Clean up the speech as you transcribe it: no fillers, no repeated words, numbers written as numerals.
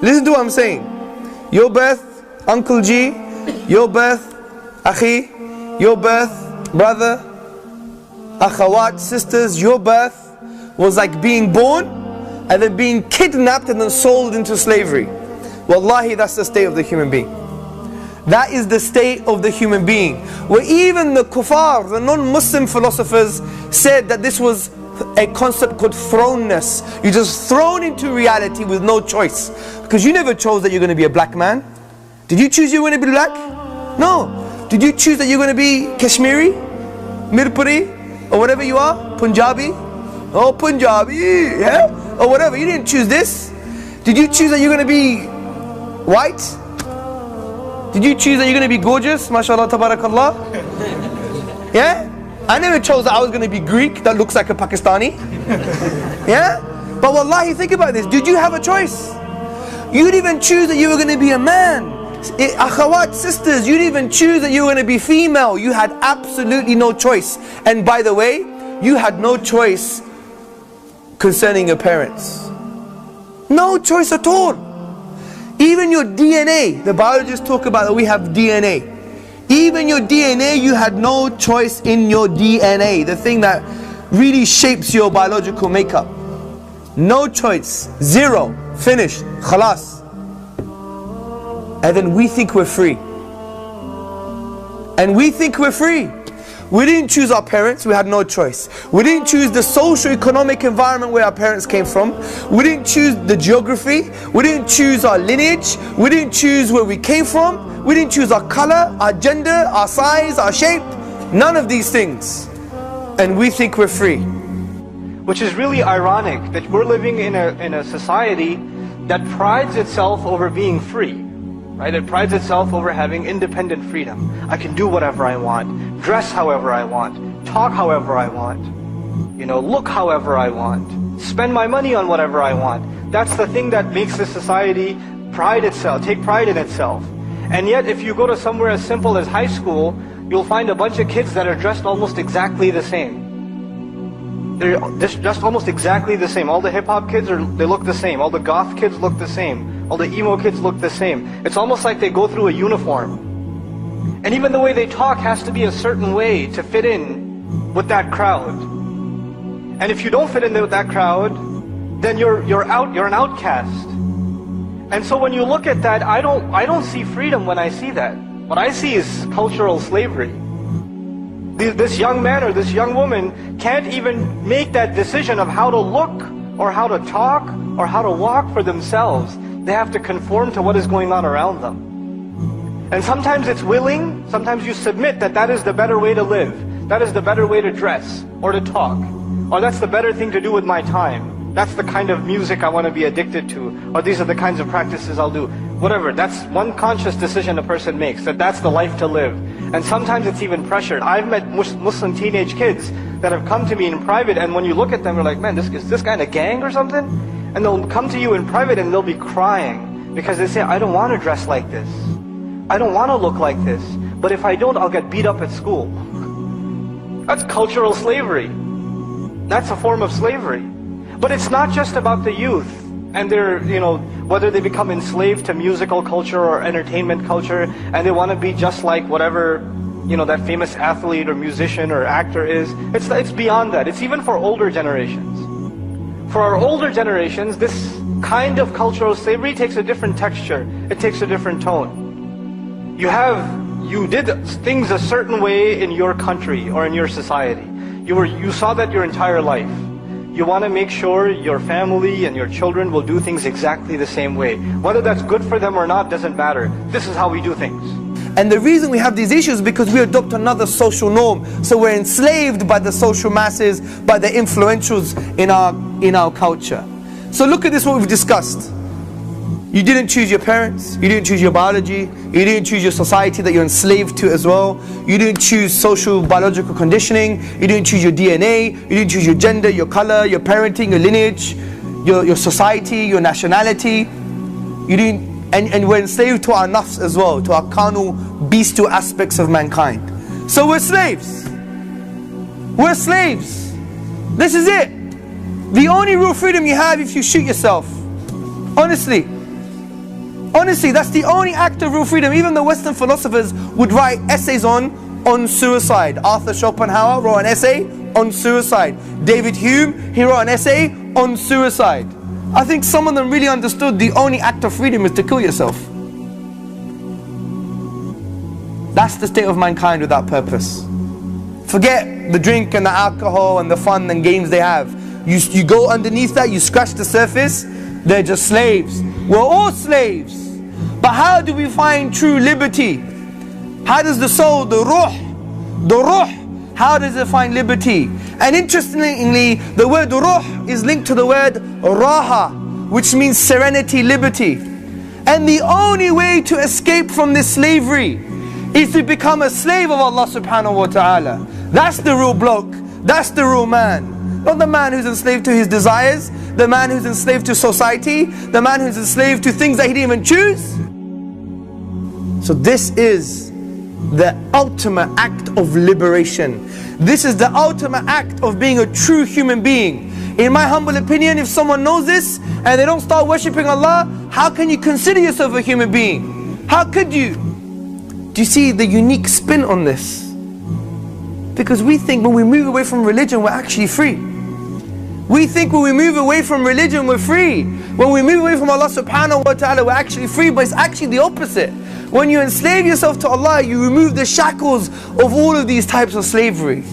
Listen to what I'm saying. Your birth, Uncle G, your birth, Akhi, your birth, brother, Akhawat, sisters, your birth was like being born and then being kidnapped and then sold into slavery. Wallahi, that's the state of the human being. That is the state of the human being. Where even the kuffar, the non-Muslim philosophers said that this was a concept called thrownness. You're just thrown into reality with no choice. Because you never chose that you're going to be a black man. Did you choose you were going to be black? No. Did you choose that you're going to be Kashmiri, Mirpuri, or whatever you are? Punjabi? Oh, Punjabi, yeah? Or whatever. You didn't choose this. Did you choose that you're going to be white? Did you choose that you're going to be gorgeous? MashaAllah, tabarakallah. Yeah? I never chose that I was going to be Greek that looks like a Pakistani. Yeah? But wallahi, think about this. Did you have a choice? You didn't even choose that you were going to be a man. Akhawat, sisters, you didn't even choose that you were going to be female. You had absolutely no choice. And by the way, you had no choice concerning your parents. No choice at all. Even your DNA, the biologists talk about that we have DNA. Even your DNA, you had no choice in your DNA, the thing that really shapes your biological makeup. No choice, zero, finished, khalas. And then we think we're free. And we think we're free. We didn't choose our parents, we had no choice. We didn't choose the socio-economic environment where our parents came from. We didn't choose the geography. We didn't choose our lineage. We didn't choose where we came from. We didn't choose our color, our gender, our size, our shape. None of these things. And we think we're free. Which is really ironic that we're living in a society that prides itself over being free. Right? It prides itself over having independent freedom. I can do whatever I want, dress however I want, talk however I want, look however I want, spend my money on whatever I want. That's the thing that makes this society take pride in itself. And yet if you go to somewhere as simple as high school, you'll find a bunch of kids that are dressed almost exactly the same. They're just almost exactly the same. All the hip-hop kids, they look the same. All the goth kids look the same. All the emo kids look the same. It's almost like they go through a uniform. And even the way they talk has to be a certain way to fit in with that crowd. And if you don't fit in with that crowd, then you're an outcast. And so when you look at that, I don't see freedom when I see that. What I see is cultural slavery. This young man or this young woman can't even make that decision of how to look or how to talk or how to walk for themselves. They have to conform to what is going on around them. And sometimes it's willing, sometimes you submit that is the better way to live. That is the better way to dress or to talk. Or that's the better thing to do with my time. That's the kind of music I want to be addicted to. Or these are the kinds of practices I'll do. Whatever, that's one conscious decision a person makes, that's the life to live. And sometimes it's even pressured. I've met Muslim teenage kids that have come to me in private, and when you look at them, you're like, man, is this guy in a gang or something? And they'll come to you in private and they'll be crying because they say, I don't want to dress like this. I don't want to look like this. But if I don't, I'll get beat up at school. That's cultural slavery. That's a form of slavery. But it's not just about the youth and their, whether they become enslaved to musical culture or entertainment culture and they want to be just like whatever, that famous athlete or musician or actor is. It's beyond that. It's even for older generations. For our older generations, this kind of cultural slavery takes a different texture. It takes a different tone. You did things a certain way in your country or in your society. You saw that your entire life. You want to make sure your family and your children will do things exactly the same way. Whether that's good for them or not doesn't matter. This is how we do things. And the reason we have these issues is because we adopt another social norm. So we're enslaved by the social masses, by the influentials in our culture. So look at this, what we've discussed. You didn't choose your parents, you didn't choose your biology, you didn't choose your society that you're enslaved to as well. You didn't choose social biological conditioning, you didn't choose your DNA, you didn't choose your gender, your color, your parenting, your lineage, your society, your nationality. You didn't, and we're enslaved to our nafs as well, to our carnal, bestial aspects of mankind. So we're slaves. We're slaves. This is it. The only real freedom you have if you shoot yourself. Honestly. Honestly, that's the only act of real freedom. Even the Western philosophers would write essays on suicide. Arthur Schopenhauer wrote an essay on suicide. David Hume, he wrote an essay on suicide. I think some of them really understood the only act of freedom is to kill yourself. That's the state of mankind without purpose. Forget the drink and the alcohol and the fun and games they have. You go underneath that, you scratch the surface, they're just slaves. We're all slaves. But how do we find true liberty? How does the soul, the ruh, how does it find liberty? And interestingly, the word ruh is linked to the word raha, which means serenity, liberty. And the only way to escape from this slavery is to become a slave of Allah subhanahu wa ta'ala. That's the real bloke, that's the real man. Not the man who's enslaved to his desires, the man who's enslaved to society, the man who's enslaved to things that he didn't even choose. So this is the ultimate act of liberation. This is the ultimate act of being a true human being. In my humble opinion, if someone knows this and they don't start worshipping Allah, how can you consider yourself a human being? How could you? Do you see the unique spin on this? Because we think when we move away from religion, we're actually free. We think when we move away from religion, we're free. When we move away from Allah subhanahu wa ta'ala, we're actually free. But it's actually the opposite. When you enslave yourself to Allah, you remove the shackles of all of these types of slavery.